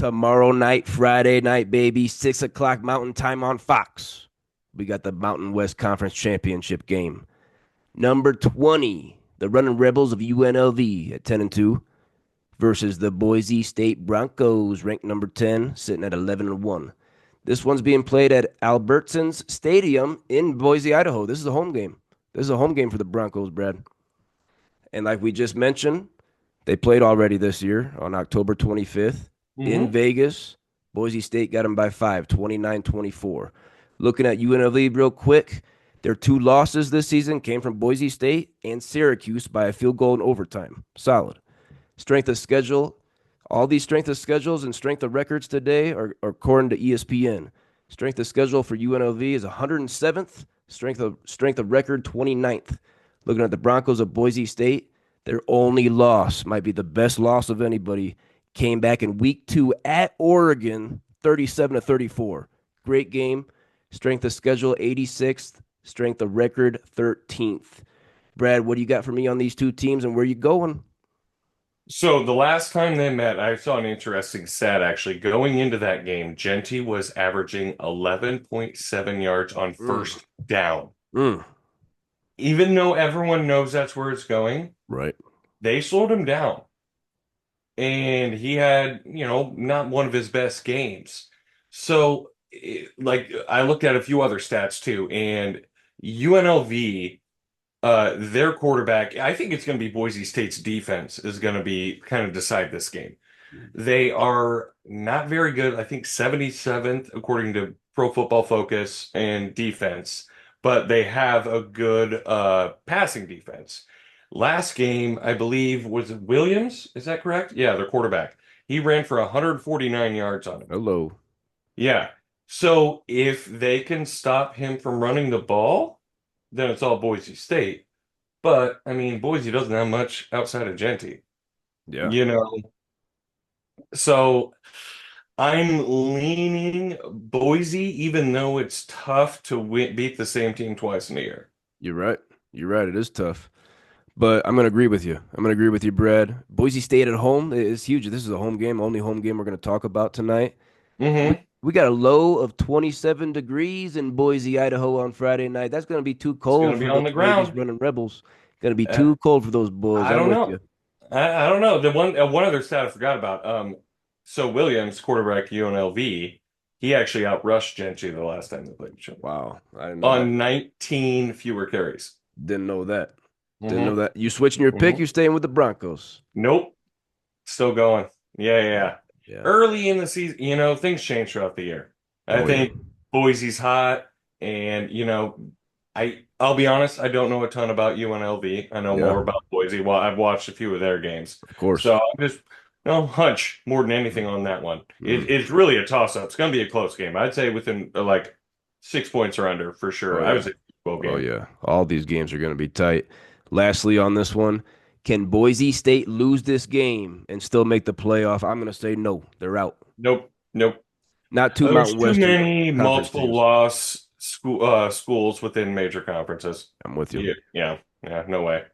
Tomorrow night, Friday night, baby, 6 o'clock Mountain Time on Fox. We got the Mountain West Conference Championship game. Number 20, the Running Rebels of UNLV at 10-2 versus the Boise State Broncos, ranked number 10, sitting at 11-1. This one's being played at Albertsons Stadium in Boise, Idaho. This is a home game. This is a home game for the Broncos, Brad. And like we just mentioned, they played already this year on October 25th in Hmm. Vegas. Boise State got them by 5, 29-24. Looking at UNLV real quick, their two losses this season came from Boise State and Syracuse by a field goal in overtime. Solid. Strength of schedule. All these strength of schedules and strength of records today are according to ESPN. Strength of schedule for UNLV is 107th. Strength of record 29th. Looking at the Broncos of Boise State, their only loss might be the best loss of anybody. Came back in week 2 at Oregon, 37-34. Great game. Strength of schedule 86th. Strength of record 13th. Brad, what do you got for me on these two teams and where you going? So the last time they met, I saw an interesting stat actually. Going into that game, Jeanty was averaging 11.7 yards on Mm, first down. mm, Even though everyone knows that's where it's going, right. they slowed him down. And he had, not one of his best games. So, I looked at a few other stats too, and UNLV, their quarterback, I think it's going to be Boise State's defense is going to be kind of decide this game. They are not very good. I think 77th according to Pro Football Focus and defense, but they have a good passing defense. Last game, I believe, was Williams. Is that correct? Yeah, their quarterback. He ran for 149 yards on him. Hello. Yeah. So if they can stop him from running the ball, then it's all Boise State. But I mean, Boise doesn't have much outside of Genty, Yeah. you know. So I'm leaning Boise, even though it's tough to beat the same team twice in a year. You're right. You're right. It is tough. But I'm going to agree with you. I'm going to agree with you, Brad. Boise State at home is huge. This is a home game, only home game we're going to talk about tonight. We Hmm. we got a low of 27 degrees in Boise, Idaho on Friday night. That's going to be too It's going cold to be for on the these ground. running rebels. Going to be Uh, too cold for those boys. I I'm don't with you. know. I don't know. The one other stat I forgot about. So Williams, quarterback UNLV, he actually outrushed Genty the last time they played each other Wow. I didn't know that. on 19 fewer carries. Didn't know that. Didn't know Hmm. that. You switching your pick, Hmm. you staying with the Broncos. Nope. Still going. Yeah, yeah, Yeah. yeah. Yeah. Early in the season, things change throughout the year. I Oh yeah. think Boise's hot, and I'll be honest, I don't know a ton about UNLV. I know Yeah. more about Boise. Well, I've watched a few of their games, Of course. so I'm just hunch more than anything on that one. Mm. It's really a toss-up. It's going to be a close game. I'd say within like 6 points or under for Oh sure. I yeah. would say 12 Oh game. yeah. All these games are going to be tight. Lastly, on this one, can Boise State lose this game and still make the playoff? I'm going to say no. They're out. Nope, nope. Not two There's Mountain too Western many Conference multiple teams. loss schools within major conferences. I'm with you. Yeah, yeah, yeah, no way.